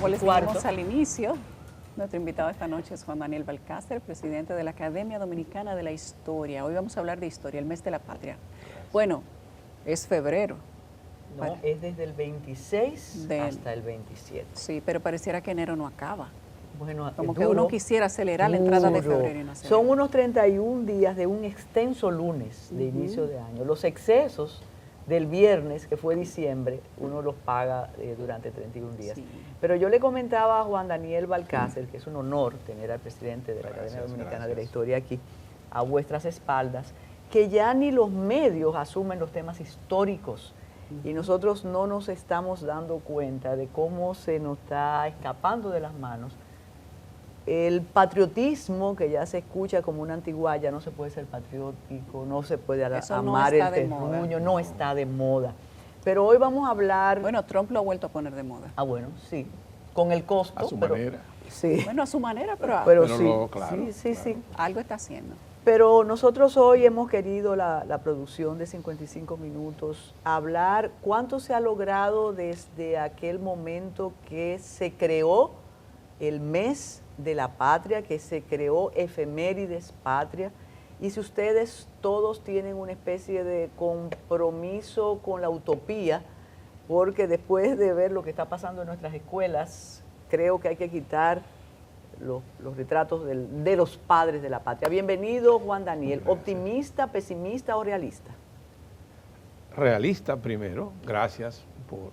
Como les dijimos al inicio, nuestro invitado esta noche es Juan Daniel Balcácer, presidente de la Academia Dominicana de la Historia. Hoy vamos a hablar de historia, el mes de la patria. Bueno, es febrero. No, es desde el 26 hasta el 27. Sí, pero pareciera que enero no acaba. Bueno, como que uno quisiera acelerar la entrada de febrero y no acelera. Son unos 31 días de un extenso lunes de inicio de año. Los excesos del viernes, que fue diciembre, uno los paga durante 31 días. Sí. Pero yo le comentaba a Juan Daniel Balcácer, que es un honor tener al presidente de la Academia Dominicana de la Historia aquí, a vuestras espaldas, que ya ni los medios asumen los temas históricos. Y nosotros no nos estamos dando cuenta de cómo se nos está escapando de las manos el patriotismo, que ya se escucha como una antiguaya. No se puede ser patriótico, no se puede amar el terruño, no está de moda. Pero hoy vamos a hablar... Bueno, Trump lo ha vuelto a poner de moda. Ah, bueno, sí, con el costo. A su manera. Sí. Bueno, a su manera, pero sí, luego, claro, sí. Algo está haciendo. Pero nosotros hoy hemos querido, la producción de 55 minutos, hablar cuánto se ha logrado desde aquel momento que se creó el mes de la patria, que se creó Efemérides Patria, y si ustedes todos tienen una especie de compromiso con la utopía, porque después de ver lo que está pasando en nuestras escuelas, creo que hay que quitar los retratos de los padres de la patria. Bienvenido, Juan Daniel. Gracias. ¿Optimista, pesimista o realista? Realista primero. Gracias por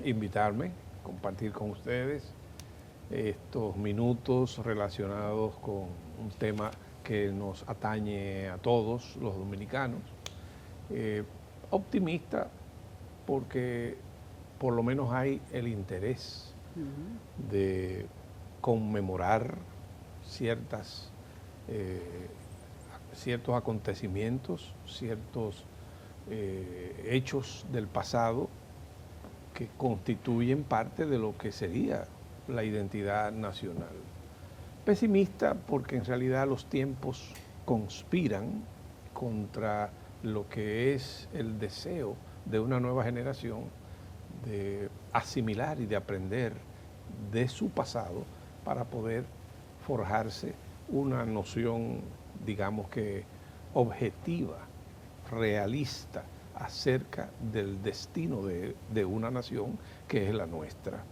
invitarme, compartir con ustedes estos minutos relacionados con un tema que nos atañe a todos los dominicanos. Optimista porque por lo menos hay el interés de conmemorar ciertos acontecimientos, ciertos hechos del pasado que constituyen parte de lo que sería la identidad nacional. Pesimista porque en realidad los tiempos conspiran contra lo que es el deseo de una nueva generación de asimilar y de aprender de su pasado para poder forjarse una noción, digamos que objetiva, realista, acerca del destino de una nación que es la nuestra.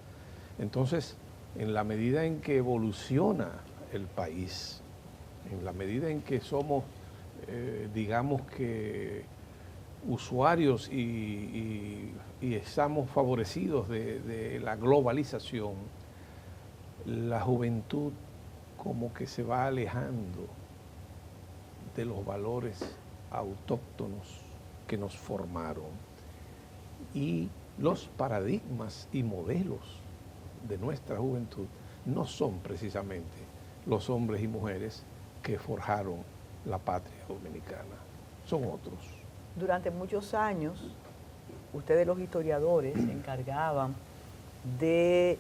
Entonces, en la medida en que evoluciona el país, en la medida en que somos, digamos que, usuarios y estamos favorecidos de la globalización, la juventud como que se va alejando de los valores autóctonos que nos formaron y los paradigmas y modelos de nuestra juventud no son precisamente los hombres y mujeres que forjaron la patria dominicana, son otros. Durante muchos años, ustedes los historiadores se encargaban de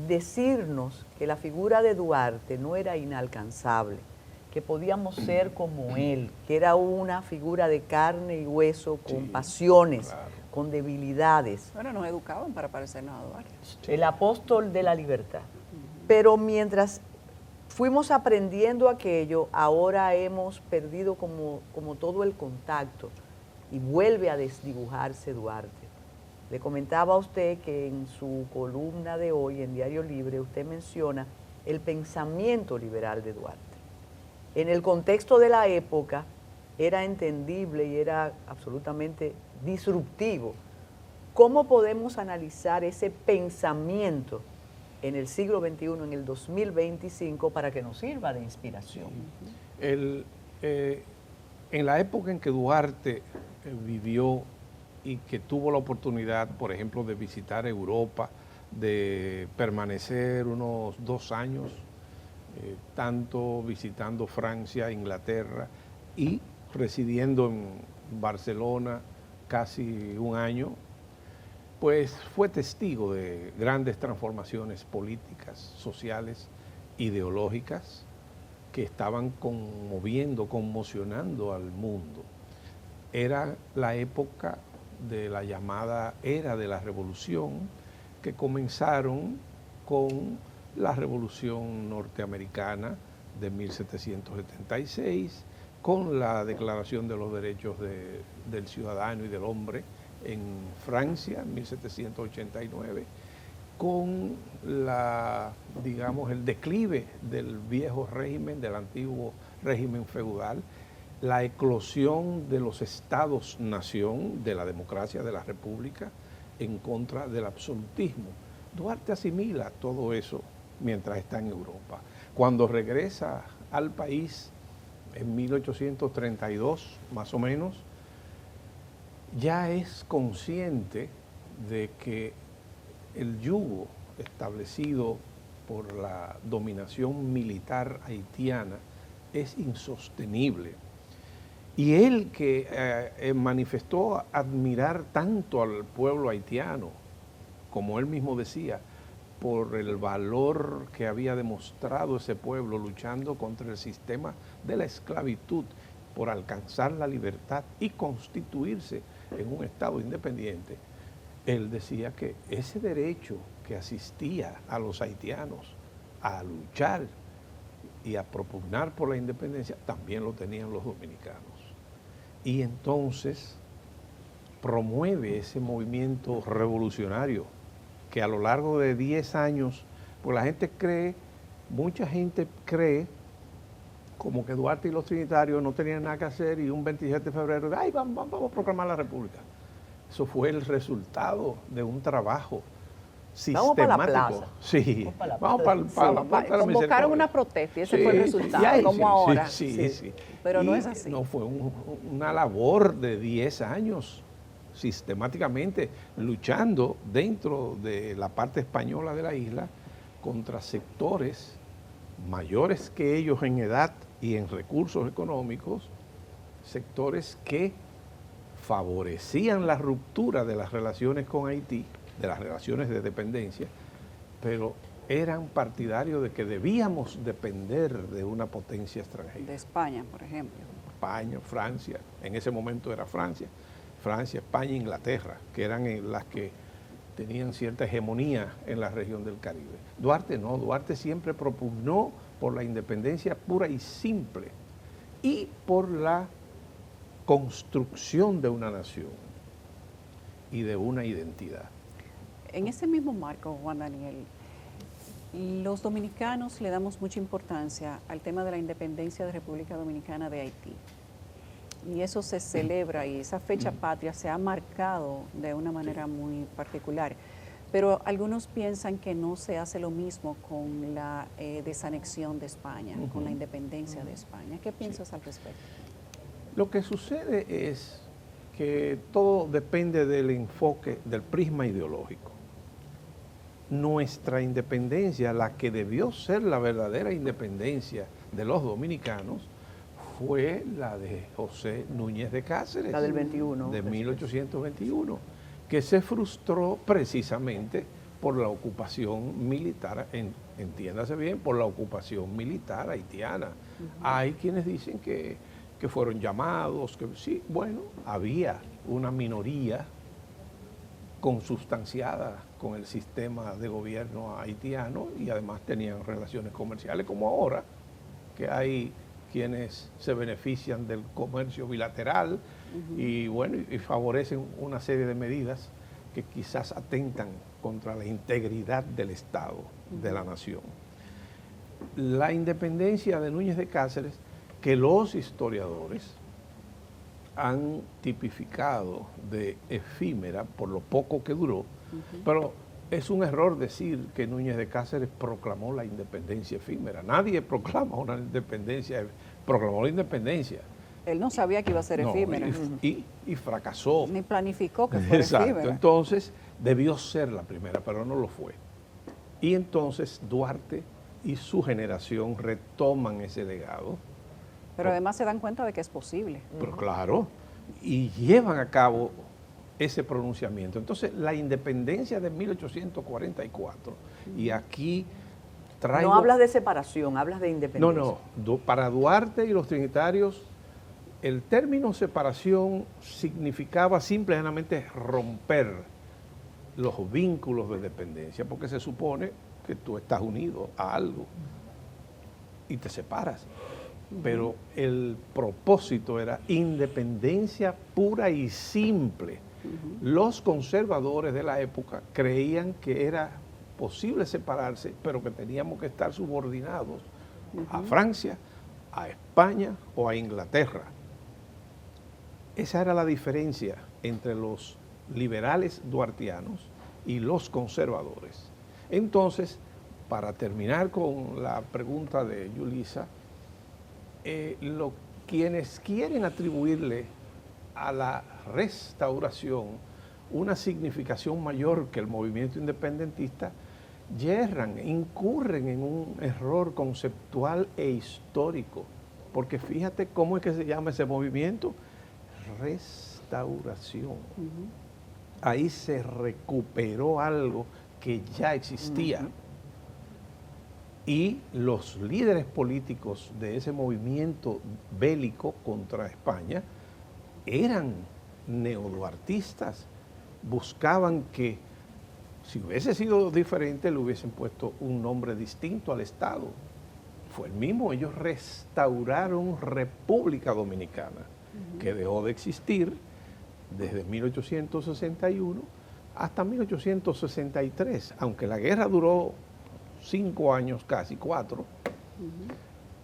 decirnos que la figura de Duarte no era inalcanzable, que podíamos ser como él, que era una figura de carne y hueso, con pasiones, claro, con debilidades. Bueno, nos educaban para parecernos a Duarte. El apóstol de la libertad. Pero mientras fuimos aprendiendo aquello, ahora hemos perdido como todo el contacto y vuelve a desdibujarse Duarte. Le comentaba a usted que en su columna de hoy en Diario Libre usted menciona el pensamiento liberal de Duarte. En el contexto de la época era entendible y era absolutamente disruptivo. ¿Cómo podemos analizar ese pensamiento en el siglo XXI, en el 2025, para que nos sirva de inspiración? En la época en que Duarte vivió y que tuvo la oportunidad, por ejemplo, de visitar Europa, de permanecer unos 2 años, tanto visitando Francia, Inglaterra y residiendo en Barcelona casi 1 año, pues fue testigo de grandes transformaciones políticas, sociales, ideológicas que estaban conmocionando al mundo. Era la época de la llamada era de la revolución, que comenzaron con la Revolución Norteamericana de 1776, con la Declaración de los Derechos del Ciudadano y del Hombre en Francia, en 1789, con el declive del viejo régimen, del antiguo régimen feudal, la eclosión de los estados-nación, de la democracia, de la república, en contra del absolutismo. Duarte asimila todo eso mientras está en Europa. Cuando regresa al país en 1832, más o menos, ya es consciente de que el yugo establecido por la dominación militar haitiana es insostenible. Y él que manifestó admirar tanto al pueblo haitiano, como él mismo decía, por el valor que había demostrado ese pueblo luchando contra el sistema de la esclavitud, por alcanzar la libertad y constituirse en un Estado independiente, él decía que ese derecho que asistía a los haitianos a luchar y a propugnar por la independencia, también lo tenían los dominicanos. Y entonces promueve ese movimiento revolucionario que a lo largo de 10 años, pues la gente cree, mucha gente cree como que Duarte y los trinitarios no tenían nada que hacer y un 27 de febrero, ¡ay, vamos a proclamar la República! Eso fue el resultado de un trabajo sistemático. Vamos para la plaza. Sí, vamos para la Plaza. Convocaron una protesta y ese fue el resultado, como ahora. Sí. Pero no es así. No, fue una labor de 10 años sistemáticamente luchando dentro de la parte española de la isla contra sectores mayores que ellos en edad y en recursos económicos, sectores que favorecían la ruptura de las relaciones con Haití, de las relaciones de dependencia, pero eran partidarios de que debíamos depender de una potencia extranjera. De España, por ejemplo. España, Francia, en ese momento era Francia, España e Inglaterra, que eran las que tenían cierta hegemonía en la región del Caribe. Duarte no, Duarte siempre propugnó por la independencia pura y simple y por la construcción de una nación y de una identidad. En ese mismo marco, Juan Daniel, los dominicanos le damos mucha importancia al tema de la independencia de República Dominicana de Haití. Y eso se celebra y esa fecha patria se ha marcado de una manera muy particular. Pero algunos piensan que no se hace lo mismo con la desanexión de España, con la independencia de España. ¿Qué piensas al respecto? Lo que sucede es que todo depende del enfoque, del prisma ideológico. Nuestra independencia, la que debió ser la verdadera independencia de los dominicanos, fue la de José Núñez de Cáceres. La del 21. De 1821, que se frustró precisamente por la ocupación militar, entiéndase bien, por la ocupación militar haitiana. Hay quienes dicen que fueron llamados, que sí, bueno, había una minoría consubstanciada con el sistema de gobierno haitiano y además tenían relaciones comerciales, como ahora, que hay quienes se benefician del comercio bilateral y bueno, y favorecen una serie de medidas que quizás atentan contra la integridad del Estado, de la nación. La independencia de Núñez de Cáceres, que los historiadores han tipificado de efímera por lo poco que duró, pero es un error decir que Núñez de Cáceres proclamó la independencia efímera. Nadie proclama una independencia, proclamó la independencia. Él no sabía que iba a ser efímera. Y fracasó. Ni planificó que fuera efímera. Entonces debió ser la primera, pero no lo fue. Y entonces Duarte y su generación retoman ese legado. Pero además se dan cuenta de que es posible. Pero claro, y llevan a cabo ese pronunciamiento. Entonces, la independencia de 1844, y aquí traigo... No hablas de separación, hablas de independencia. No, para Duarte y los trinitarios, el término separación significaba simplemente romper los vínculos de dependencia, porque se supone que tú estás unido a algo y te separas. Pero el propósito era independencia pura y simple. Los conservadores de la época creían que era posible separarse, pero que teníamos que estar subordinados a Francia, a España o a Inglaterra. Esa era la diferencia entre los liberales duartianos y los conservadores. Entonces, para terminar con la pregunta de Yulisa, quienes quieren atribuirle a la restauración una significación mayor que el movimiento independentista, yerran, incurren en un error conceptual e histórico. Porque fíjate cómo es que se llama ese movimiento, restauración. Ahí se recuperó algo que ya existía. Y los líderes políticos de ese movimiento bélico contra España eran neoduartistas, buscaban que, si hubiese sido diferente, le hubiesen puesto un nombre distinto al Estado. Fue el mismo, ellos restauraron República Dominicana, que dejó de existir desde 1861 hasta 1863, aunque la guerra duró 5 años, casi 4.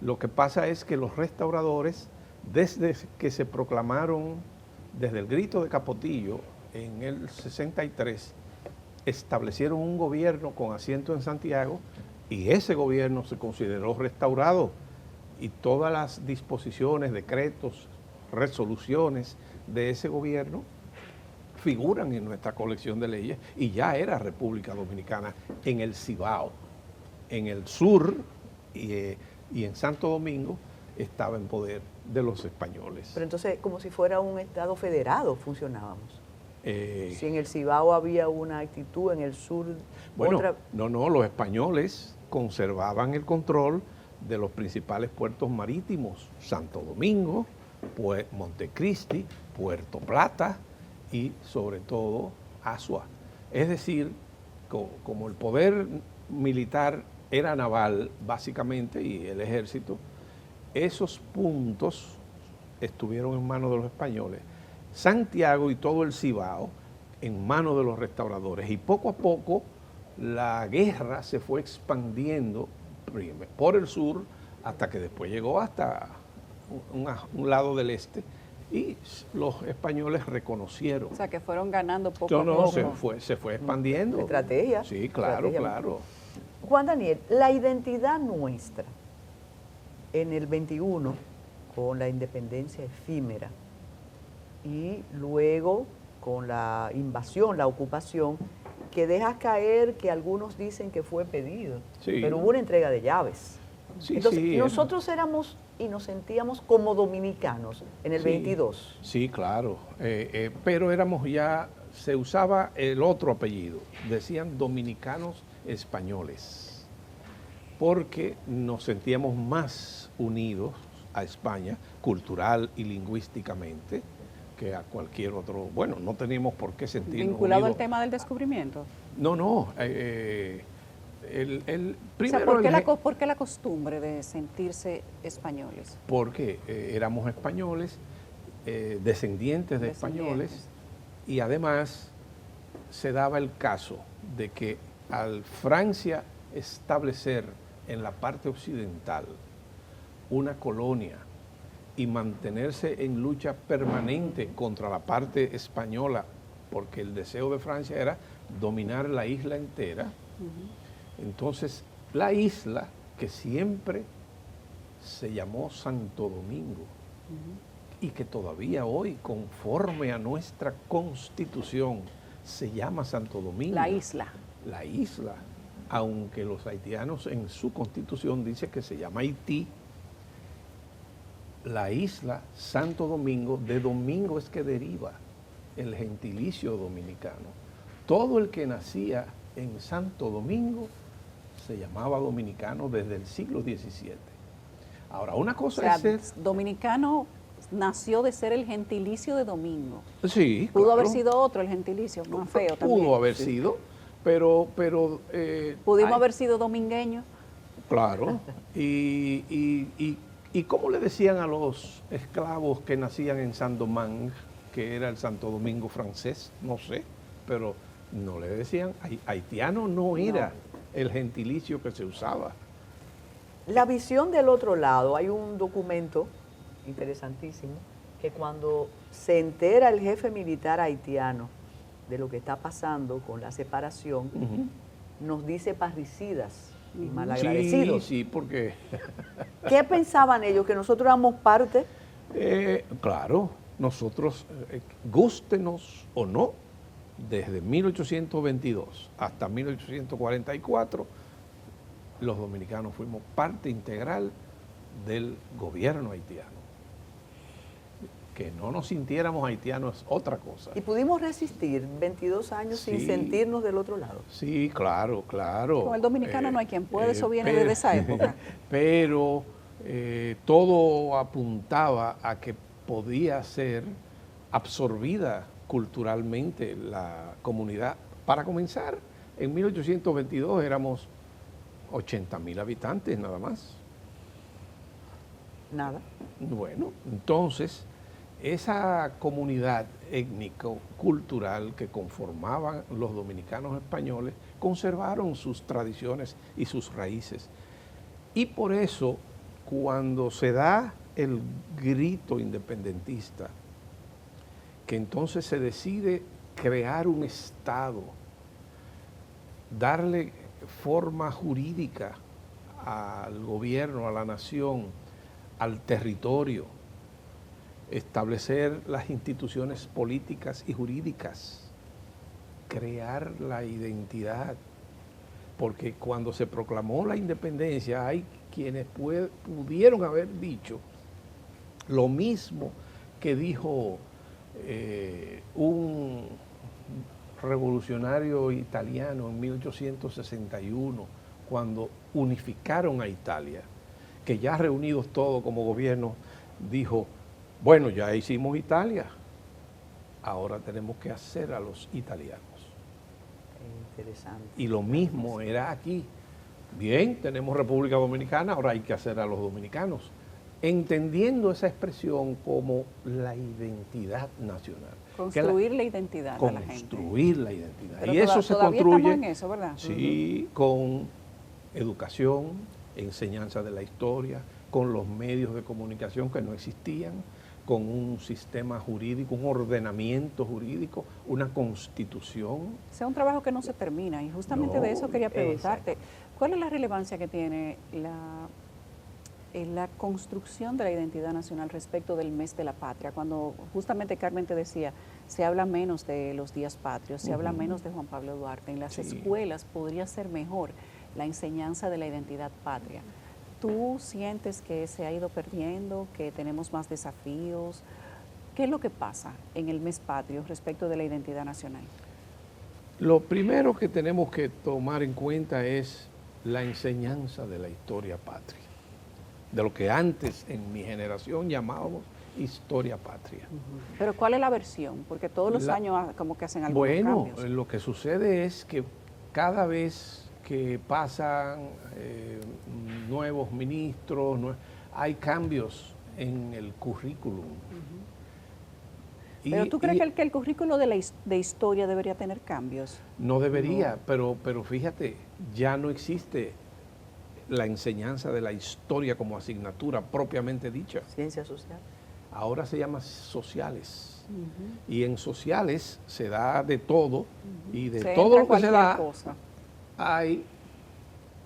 Lo que pasa es que los restauradores, desde que se proclamaron, desde el grito de Capotillo en el 63, establecieron un gobierno con asiento en Santiago y ese gobierno se consideró restaurado y todas las disposiciones, decretos, resoluciones de ese gobierno figuran en nuestra colección de leyes y ya era República Dominicana en el Cibao. En el sur y en Santo Domingo estaba en poder de los españoles. Pero entonces, como si fuera un Estado federado, funcionábamos. Si en el Cibao había una actitud, en el sur bueno, otra. No, los españoles conservaban el control de los principales puertos marítimos, Santo Domingo, Montecristi, Puerto Plata y sobre todo Azua. Es decir, como el poder militar era naval básicamente y el ejército, esos puntos estuvieron en manos de los españoles. Santiago y todo el Cibao en manos de los restauradores y poco a poco la guerra se fue expandiendo por el sur hasta que después llegó hasta un lado del este y los españoles reconocieron. O sea, que fueron ganando poco a poco. Se fue expandiendo. Estrategia. Sí, claro, estrategia. claro. Juan Daniel, la identidad nuestra en el 21, con la independencia efímera, y luego con la invasión, la ocupación, que deja caer que algunos dicen que fue pedido, pero hubo una entrega de llaves. Sí, entonces, nosotros éramos y nos sentíamos como dominicanos en el 22. Sí, claro, pero éramos ya, se usaba el otro apellido, decían dominicanos españoles, porque nos sentíamos más unidos a España, cultural y lingüísticamente, que a cualquier otro. Bueno, no teníamos por qué sentirnos ¿Vinculado unidos al tema del descubrimiento? No. Primero, ¿por qué la costumbre de sentirse españoles? Porque éramos españoles, descendientes de españoles, y además se daba el caso de que al Francia establecer en la parte occidental una colonia y mantenerse en lucha permanente contra la parte española, porque el deseo de Francia era dominar la isla entera, entonces la isla, que siempre se llamó Santo Domingo, y que todavía hoy, conforme a nuestra Constitución, se llama Santo Domingo. La isla. La isla, aunque los haitianos en su Constitución dice que se llama Haití, la isla Santo Domingo, de domingo es que deriva el gentilicio dominicano. Todo el que nacía en Santo Domingo se llamaba dominicano desde el siglo XVII. Ahora, una cosa es ser... dominicano nació de ser el gentilicio de Domingo. Sí, Pudo haber sido otro el gentilicio, más feo también. Pudo haber sido, pero Pudimos haber sido domingueños. claro. ¿Y cómo le decían a los esclavos que nacían en Saint-Domingue, que era el Santo Domingo francés? No sé, pero no le decían. Haitiano no era el gentilicio que se usaba. La visión del otro lado, hay un documento interesantísimo que cuando se entera el jefe militar haitiano de lo que está pasando con la separación, nos dice parricidas y malagradecidos. Sí, porque... ¿Qué pensaban ellos? ¿Que nosotros éramos parte? Claro, nosotros, gústenos o no, desde 1822 hasta 1844, los dominicanos fuimos parte integral del gobierno haitiano. Que no nos sintiéramos haitianos es otra cosa. Y pudimos resistir 22 años sin sentirnos del otro lado. Sí, claro. Con el dominicano no hay quien puede, eso viene desde esa época. Pero todo apuntaba a que podía ser absorbida culturalmente la comunidad. Para comenzar, en 1822 éramos 80,000 habitantes nada más. Nada. Bueno, entonces, esa comunidad étnico-cultural que conformaban los dominicanos españoles conservaron sus tradiciones y sus raíces. Y por eso, cuando se da el grito independentista, que entonces se decide crear un Estado, darle forma jurídica al gobierno, a la nación, al territorio, establecer las instituciones políticas y jurídicas, crear la identidad, porque cuando se proclamó la independencia hay quienes pudieron haber dicho lo mismo que dijo un revolucionario italiano en 1861, cuando unificaron a Italia, que ya reunidos todos como gobierno, dijo: bueno, ya hicimos Italia, ahora tenemos que hacer a los italianos. Interesante. Y lo mismo era aquí. Bien, tenemos República Dominicana, ahora hay que hacer a los dominicanos, entendiendo esa expresión como la identidad nacional. Construir la identidad de la gente. Construir la identidad. Pero y eso se todavía construye, estamos en eso, ¿verdad? Sí, con educación, enseñanza de la historia, con los medios de comunicación que no existían, con un sistema jurídico, un ordenamiento jurídico, una constitución. O sea, un trabajo que no se termina. Y justamente de eso quería preguntarte. Exacto. ¿Cuál es la relevancia que tiene la construcción de la identidad nacional respecto del mes de la patria? Cuando justamente Carmen te decía, se habla menos de los días patrios, se habla menos de Juan Pablo Duarte. En las escuelas podría ser mejor la enseñanza de la identidad patria. ¿Tú sientes que se ha ido perdiendo, que tenemos más desafíos? ¿Qué es lo que pasa en el mes patrio respecto de la identidad nacional? Lo primero que tenemos que tomar en cuenta es la enseñanza de la historia patria, de lo que antes en mi generación llamábamos historia patria. Pero ¿cuál es la versión? Porque todos los años como que hacen algunos cambios. Bueno, lo que sucede es que cada vez que pasan nuevos ministros, hay cambios en el currículum. ¿Pero tú crees que el currículo de historia debería tener cambios? No debería, pero fíjate, ya no existe la enseñanza de la historia como asignatura propiamente dicha. Ciencia social. Ahora se llama sociales. Y en sociales se da de todo, y de todo lo que se da hay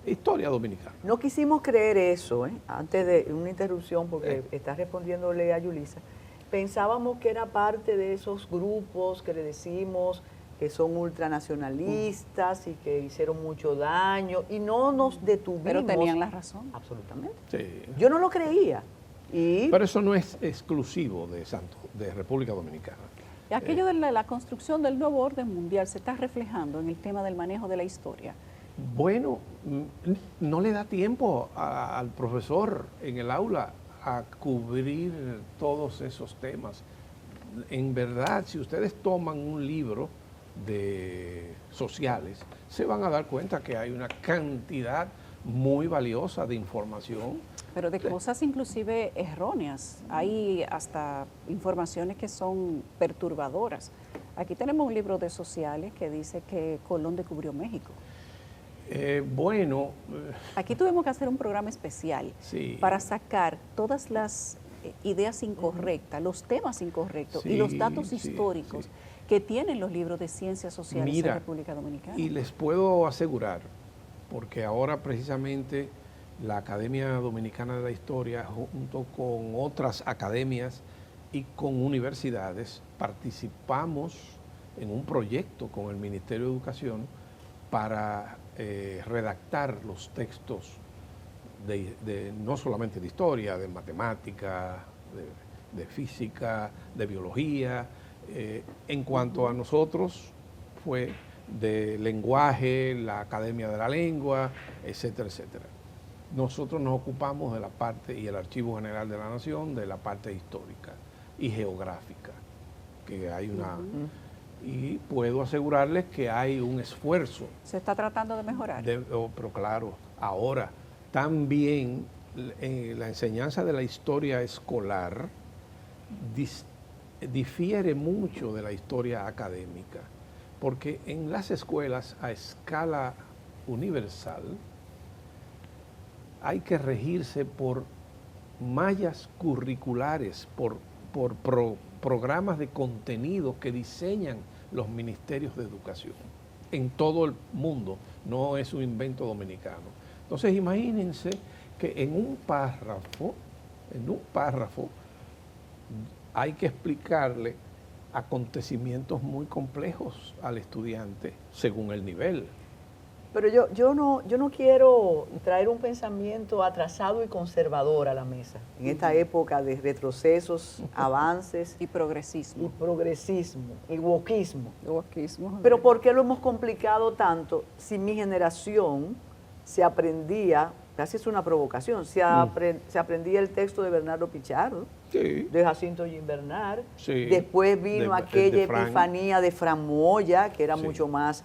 historia dominicana. No quisimos creer eso, antes de una interrupción, porque está respondiéndole a Yulisa. Pensábamos que era parte de esos grupos que le decimos que son ultranacionalistas y que hicieron mucho daño, y no nos detuvimos. Pero tenían la razón. Absolutamente. Sí. Yo no lo creía. Pero eso no es exclusivo de República Dominicana. Y aquello de la construcción del nuevo orden mundial se está reflejando en el tema del manejo de la historia. Bueno, no le da tiempo al profesor en el aula a cubrir todos esos temas. En verdad, si ustedes toman un libro sociales, se van a dar cuenta que hay una cantidad muy valiosa de información. Pero de cosas inclusive erróneas. Hay hasta informaciones que son perturbadoras. Aquí tenemos un libro de sociales que dice que Colón descubrió México. Aquí tuvimos que hacer un programa especial para sacar todas las ideas incorrectas, los temas incorrectos y los datos históricos que tienen los libros de ciencias sociales en República Dominicana. Y les puedo asegurar, porque ahora precisamente la Academia Dominicana de la Historia, junto con otras academias y con universidades, participamos en un proyecto con el Ministerio de Educación para redactar los textos no solamente de historia, de matemática, de física, de biología. En cuanto a nosotros, fue de lenguaje, la Academia de la Lengua, etcétera, etcétera. Nosotros nos ocupamos de la parte, y el Archivo General de la Nación, de la parte histórica y geográfica, que hay una... Y puedo asegurarles que hay un esfuerzo. ¿Se está tratando de mejorar? Pero claro, ahora también la enseñanza de la historia escolar difiere mucho de la historia académica, porque en las escuelas a escala universal hay que regirse por mallas curriculares, por programas de contenido que diseñan los ministerios de educación en todo el mundo, no es un invento dominicano. Entonces imagínense que en un párrafo hay que explicarle acontecimientos muy complejos al estudiante según el nivel. Pero yo no quiero traer un pensamiento atrasado y conservador a la mesa en esta época de retrocesos, avances y progresismo. Y wokismo. Pero ¿por qué lo hemos complicado tanto si mi generación se aprendía, casi es una provocación, se aprendía el texto de Bernardo Pichardo, de Jacinto Gimbernard, después vino aquella epifanía de Fran Moya, que era mucho más...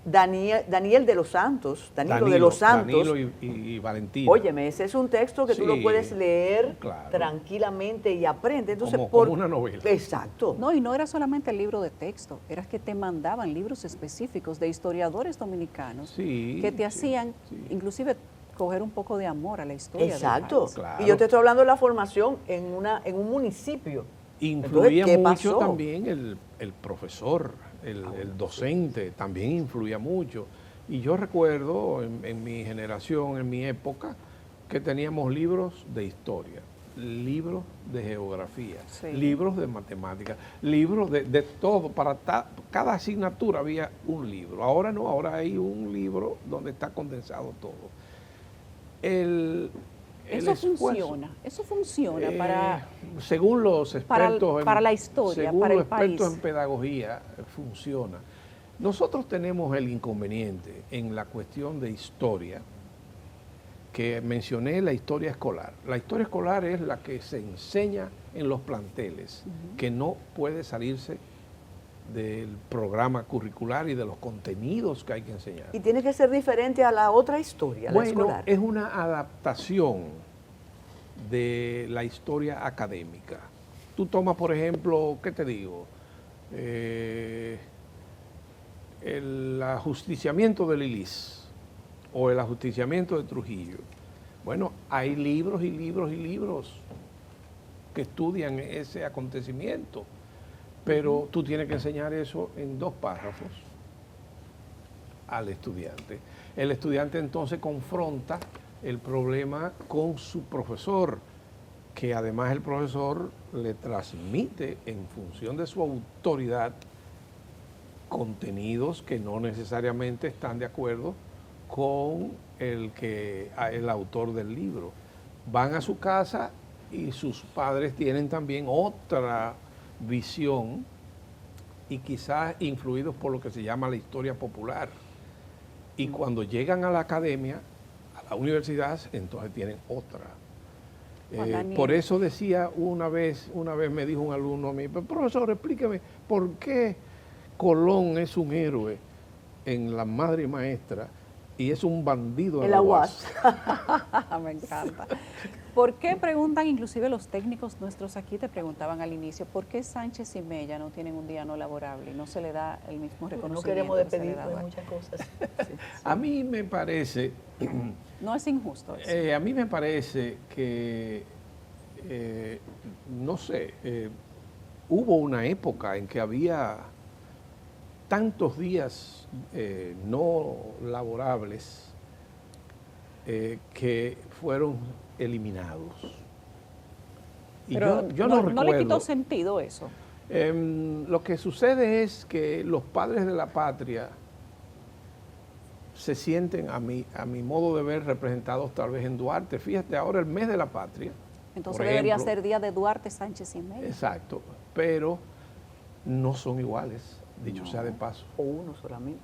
Daniel de los Santos, Danilo de los Santos. Danilo y Valentina. Óyeme, ese es un texto que tú lo puedes leer tranquilamente y aprende. Entonces, como una novela. Exacto. No, y no era solamente el libro de texto, era que te mandaban libros específicos de historiadores dominicanos que te hacían, inclusive, coger un poco de amor a la historia. Exacto. Y yo te estoy hablando de la formación en un municipio. Influía mucho también el profesor, el docente, también influía mucho. Y yo recuerdo en mi generación, en mi época, que teníamos libros de historia, libros de geografía, libros de matemáticas, libros de todo. Para cada asignatura había un libro. Ahora no, ahora hay un libro donde está condensado todo. Eso funciona para... Según los expertos... Para la historia, según para el los expertos país. en pedagogía, funciona. Nosotros tenemos el inconveniente en la cuestión de historia, que mencioné la historia escolar. La historia escolar es la que se enseña en los planteles, que no puede salirse del programa curricular y de los contenidos que hay que enseñar. Y tiene que ser diferente a la otra historia, la escolar. Es una adaptación de la historia académica. Tú tomas, por ejemplo, ¿qué te digo? El ajusticiamiento de Lilis o el ajusticiamiento de Trujillo. Bueno, hay libros y libros y libros que estudian ese acontecimiento. Pero tú tienes que enseñar eso en 2 párrafos al estudiante. El estudiante entonces confronta el problema con su profesor, que además el profesor le transmite en función de su autoridad contenidos que no necesariamente están de acuerdo con el autor del libro. Van a su casa y sus padres tienen también otra visión y quizás influidos por lo que se llama la historia popular. Y cuando llegan a la academia, a la universidad, entonces tienen otra. Por eso decía una vez me dijo un alumno a mí, profesor, explíqueme, ¿por qué Colón es un héroe en La Madre Maestra y es un bandido en la UAS. Me encanta. ¿Por qué preguntan, inclusive los técnicos nuestros aquí te preguntaban al inicio, por qué Sánchez y Mella no tienen un día no laborable y no se le da el mismo reconocimiento? No queremos despedirnos de muchas cosas. Sí. A mí me parece... No es injusto eso. a mí me parece que, no sé, hubo una época en que había tantos días no laborables que fueron eliminados. Y Pero yo no recuerdo. ¿No le quitó sentido eso? Lo que sucede es que los padres de la patria se sienten, a mi modo de ver, representados tal vez en Duarte. Fíjate, ahora el mes de la patria. Entonces debería ser día de Duarte, Sánchez y Mella. Exacto, pero no son iguales, dicho sea de paso. O uno solamente.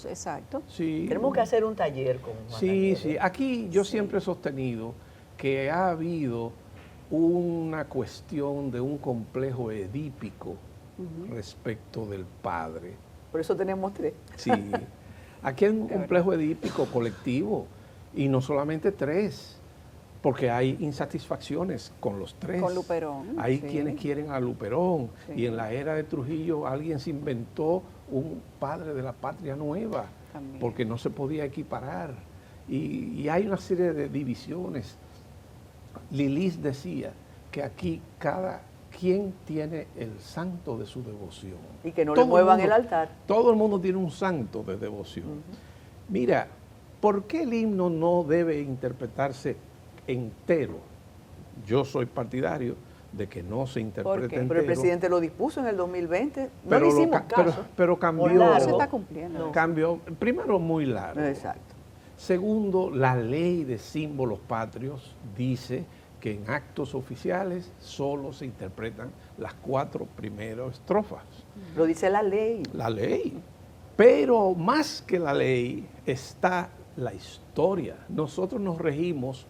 Exacto. Sí. Tenemos que hacer un taller con Juan Sí, Daniel. sí. Aquí yo siempre he sostenido que ha habido una cuestión de un complejo edípico respecto del padre. Por eso tenemos 3. Sí. Aquí hay un complejo edípico colectivo y no solamente 3, porque hay insatisfacciones con los 3. Con Luperón. Hay sí. quienes quieren a Luperón Sí. y en la era de Trujillo alguien se inventó un padre de la patria nueva También. porque no se podía equiparar y hay una serie de divisiones. Lilis decía que aquí cada quien tiene el santo de su devoción. Y que no Todo le muevan mundo- el altar. Todo el mundo tiene un santo de devoción. Mira, ¿por qué el himno no debe interpretarse entero? Yo soy partidario de que no se interprete qué? entero. Pero el presidente lo dispuso en el 2020. No pero le lo hicimos ca- caso. pero Por cambió. largo. No se está cumpliendo. No. Cambió, primero, muy largo. Exacto. Segundo, la ley de símbolos patrios dice que en actos oficiales solo se interpretan las 4 primeras estrofas. Lo dice la ley. La ley. Pero más que la ley está la historia. Nosotros nos regimos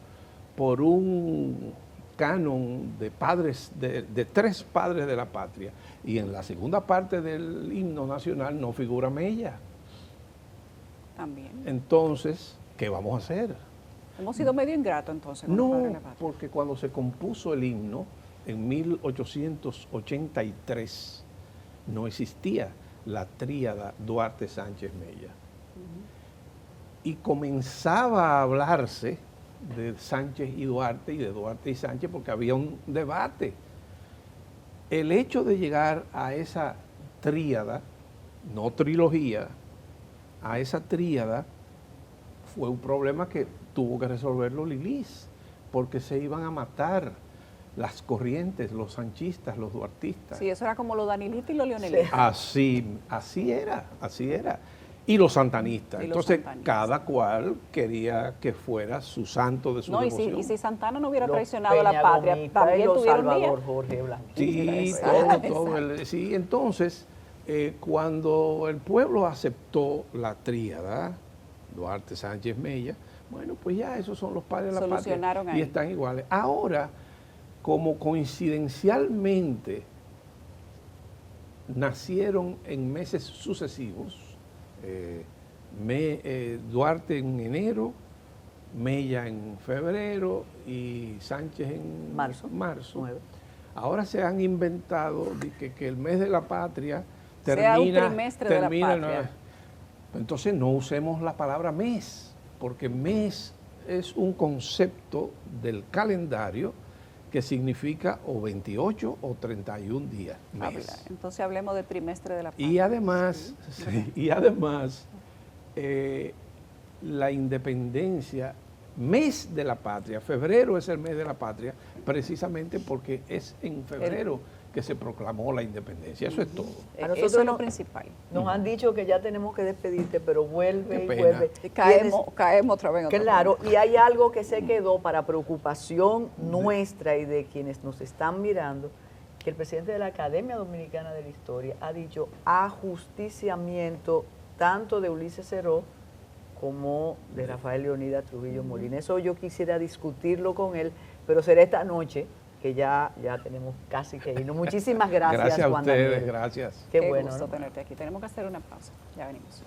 por un canon de padres, de 3 padres de la patria. Y en la segunda parte del himno nacional no figura Mella. También. Entonces, ¿qué vamos a hacer? Hemos sido medio ingratos entonces con los padres de No, la patria. porque cuando se compuso el himno, en 1883, no existía la tríada Duarte Sánchez Mella. Y comenzaba a hablarse de Sánchez y Duarte y de Duarte y Sánchez porque había un debate. El hecho de llegar a esa tríada, no trilogía, a esa tríada fue un problema que tuvo que resolverlo Lilis, porque se iban a matar las corrientes, los sanchistas, los duartistas. Sí, eso era como los danilitas y los leonelistas. Así era. Y los santanistas. Y los Entonces, santanistas. cada cual quería que fuera su santo de su No, y devoción. si Santana no hubiera Los traicionado a la patria, peñagomistas y también los tuvieron día. Salvador Jorge Blanquista. Sí, Exacto. sí, entonces, cuando el pueblo aceptó la tríada, Duarte, Sánchez, Mella, bueno, pues ya esos son los padres de la Solucionaron patria y ahí. están iguales. Ahora, como coincidencialmente nacieron en meses sucesivos, Duarte en enero, Mella en febrero y Sánchez en marzo. 9. Ahora se han inventado de que el mes de la patria Sea un termina, trimestre de la termina el patria. 9. Entonces no usemos la palabra mes, porque mes es un concepto del calendario que significa o 28 o 31 días. Mes. Entonces hablemos del trimestre de la patria. Y además, la independencia, mes de la patria, febrero es el mes de la patria, precisamente porque es en febrero que se proclamó la independencia. Eso es todo. A nosotros Eso es lo no- principal. Nos han dicho que ya tenemos que despedirte, pero vuelve Qué y pena. vuelve. Caemos otra vez. en otro Claro, problema. y hay algo que se quedó para preocupación nuestra y de quienes nos están mirando, que el presidente de la Academia Dominicana de la Historia ha dicho ajusticiamiento tanto de Ulises Ceró como de Rafael Leonidas Trujillo Molina. Eso yo quisiera discutirlo con él, pero será esta noche que ya tenemos casi que irnos. Muchísimas gracias, Gracias a Juan ustedes, Daniel. gracias. Qué Qué bueno, gusto ¿no? tenerte aquí. Tenemos que hacer una pausa. Ya venimos.